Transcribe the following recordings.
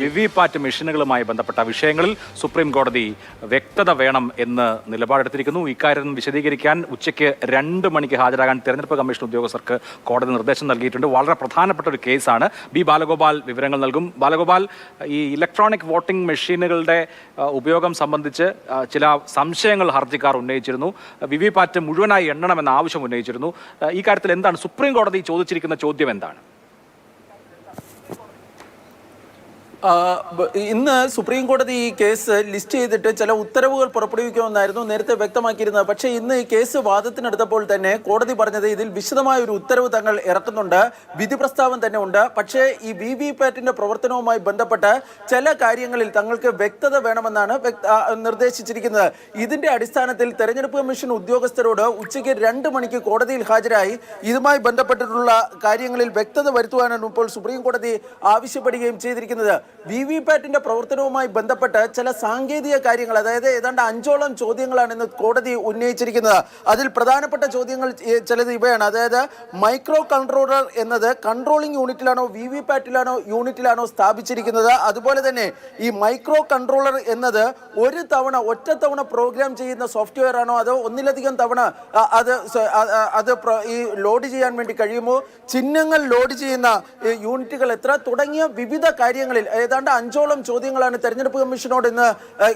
VVPAT മെഷീനുകളുമായി ബന്ധപ്പെട്ട വിഷയങ്ങളിൽ supreme കോടതി വ്യക്തത വേണം എന്ന് നിലപാടെടുത്തിരിക്കുന്നു. ഇക്കാര്യം വിശദീകരിക്കാൻ ഉച്ചയ്ക്ക് 2 മണിക്ക് ഹാജരാകാൻ തെരഞ്ഞെടുപ്പ് കമ്മീഷൻ ഉദ്യോഗസ്ഥർക്ക് കോടതി നിർദ്ദേശം നൽകിയിട്ടുണ്ട്. വളരെ പ്രധാനപ്പെട്ട ഒരു കേസാണ്. ബി ബാലഗോപാൽ വിവരങ്ങൾ നൽകും. ബാലഗോപാൽ, ഈ ഇലക്ട്രോണിക് വോട്ടിംഗ് മെഷീനുകളുടെ ഉപയോഗം സംബന്ധിച്ച് ചില സംശയങ്ങൾ ഹർജിക്കാർ ഉന്നയിച്ചിരുന്നു. വിവിപാറ്റ് മുഴുവനായി എണ്ണണമെന്ന ആവശ്യം ഉന്നയിച്ചിരുന്നു. ഈ കാര്യത്തിൽ എന്താണ് സുപ്രീം കോടതി ചോദിച്ചിരിക്കുന്ന ചോദ്യം എന്താണ്? ഇന്ന് സുപ്രീം കോടതി ഈ കേസ് ലിസ്റ്റ് ചെയ്തിട്ട് ചില ഉത്തരവുകൾ പുറപ്പെടുവിക്കുമെന്നായിരുന്നു നേരത്തെ വ്യക്തമാക്കിയിരുന്നത്. പക്ഷേ ഇന്ന് ഈ കേസ് വാദത്തിനെടുത്തപ്പോൾ തന്നെ കോടതി പറഞ്ഞത് ഇതിൽ വിശദമായ ഒരു ഉത്തരവ് തങ്ങൾ ഇറക്കുന്നുണ്ട്, വിധി പ്രസ്താവം തന്നെ ഉണ്ട്. പക്ഷേ ഈ വിവിപാറ്റിന്റെ പ്രവർത്തനവുമായി ബന്ധപ്പെട്ട് ചില കാര്യങ്ങളിൽ തങ്ങൾക്ക് വ്യക്തത വേണമെന്നാണ് നിർദ്ദേശിച്ചിരിക്കുന്നത്. ഇതിന്റെ അടിസ്ഥാനത്തിൽ തെരഞ്ഞെടുപ്പ് കമ്മീഷൻ ഉദ്യോഗസ്ഥരോട് ഉച്ചയ്ക്ക് 2 മണിക്ക് കോടതിയിൽ ഹാജരായി ഇതുമായി ബന്ധപ്പെട്ടിട്ടുള്ള കാര്യങ്ങളിൽ വ്യക്തത വരുത്തുവാനാണ് ഇപ്പോൾ സുപ്രീം കോടതി ആവശ്യപ്പെടുകയും ചെയ്തിരിക്കുന്നത്. വിവിപാറ്റിന്റെ പ്രവർത്തനവുമായി ബന്ധപ്പെട്ട് ചില സാങ്കേതിക കാര്യങ്ങൾ, അതായത് ഏതാണ്ട് 5ഓളം ചോദ്യങ്ങളാണ് ഇന്ന് കോടതി ഉന്നയിച്ചിരിക്കുന്നത്. അതിൽ പ്രധാനപ്പെട്ട ചോദ്യങ്ങൾ ചിലത് ഇവയാണ്. അതായത് മൈക്രോ കൺട്രോളർ എന്നത് കൺട്രോളിംഗ് യൂണിറ്റിലാണോ വിവിപാറ്റിലാണോ യൂണിറ്റിലാണോ സ്ഥാപിച്ചിരിക്കുന്നത്? അതുപോലെ തന്നെ ഈ മൈക്രോ കൺട്രോളർ എന്നത് ഒറ്റത്തവണ പ്രോഗ്രാം ചെയ്യുന്ന സോഫ്റ്റ്വെയർ ആണോ, അതോ ഒന്നിലധികം തവണ അത് ഈ ലോഡ് ചെയ്യാൻ വേണ്ടി കഴിയുമോ? ചിഹ്നങ്ങൾ ലോഡ് ചെയ്യുന്ന യൂണിറ്റുകൾ എത്ര? തുടങ്ങിയ വിവിധ കാര്യങ്ങളിൽ ഏതാണ്ട് 5ഓളം ചോദ്യങ്ങളാണ് തെരഞ്ഞെടുപ്പ് കമ്മീഷനോട് ഇന്ന്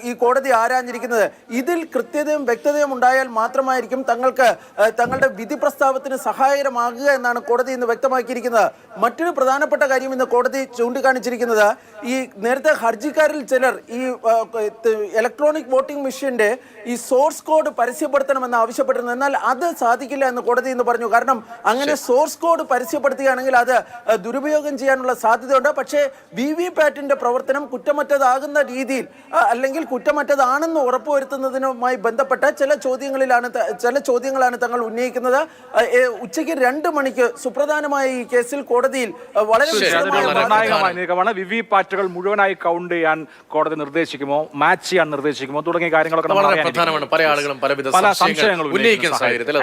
ഈ കോടതി ആരാഞ്ഞിരിക്കുന്നത്. ഇതിൽ കൃത്യതയും വ്യക്തതയും ഉണ്ടായാൽ മാത്രമായിരിക്കും തങ്ങളുടെ വിധി പ്രസ്താവത്തിന് സഹായകരമാകുക എന്നാണ് കോടതി ഇന്ന് വ്യക്തമാക്കിയിരിക്കുന്നത്. മറ്റൊരു പ്രധാനപ്പെട്ട കാര്യം ഇന്ന് കോടതി ചൂണ്ടിക്കാണിച്ചിരിക്കുന്നത്, ഈ നേരത്തെ ഹർജിക്കാരിൽ ചിലർ ഈ ഇലക്ട്രോണിക് വോട്ടിംഗ് മെഷീന്റെ ഈ സോഴ്സ് കോഡ് പരസ്യപ്പെടുത്തണമെന്ന് ആവശ്യപ്പെട്ടിരുന്നു. എന്നാൽ അത് സാധിക്കില്ല എന്ന് കോടതി ഇന്ന് പറഞ്ഞു. കാരണം അങ്ങനെ സോഴ്സ് കോഡ് പരസ്യപ്പെടുത്തുകയാണെങ്കിൽ അത് ദുരുപയോഗം ചെയ്യാനുള്ള സാധ്യതയുണ്ട്. പക്ഷേ വിവിപാറ്റിന്റെ പ്രവർത്തനം കുറ്റമറ്റതാകുന്ന രീതിയിൽ അല്ലെങ്കിൽ കുറ്റമറ്റതാണെന്ന് ഉറപ്പുവരുത്തുന്നതിനുമായി ബന്ധപ്പെട്ട ചില ചോദ്യങ്ങളാണ് തങ്ങൾ ഉന്നയിക്കുന്നത്. ഉച്ചയ്ക്ക് 2 മണിക്ക് സുപ്രധാനമായ ഈ കേസിൽ കോടതിയിൽ വളരെ നിർണായകമായ വിവിപാറ്റുകൾ മുഴുവനായി കൗണ്ട് ചെയ്യാൻ കോടതി നിർദ്ദേശിക്കുമോ, മാച്ച് ചെയ്യാൻ നിർദ്ദേശിക്കുമോ തുടങ്ങിയ കാര്യങ്ങളൊക്കെ പ്രധാനമാണ്. പല ആളുകളും പലവിധ സംശയങ്ങൾ ഉന്നയിക്കുന്ന സാഹചര്യത്തിൽ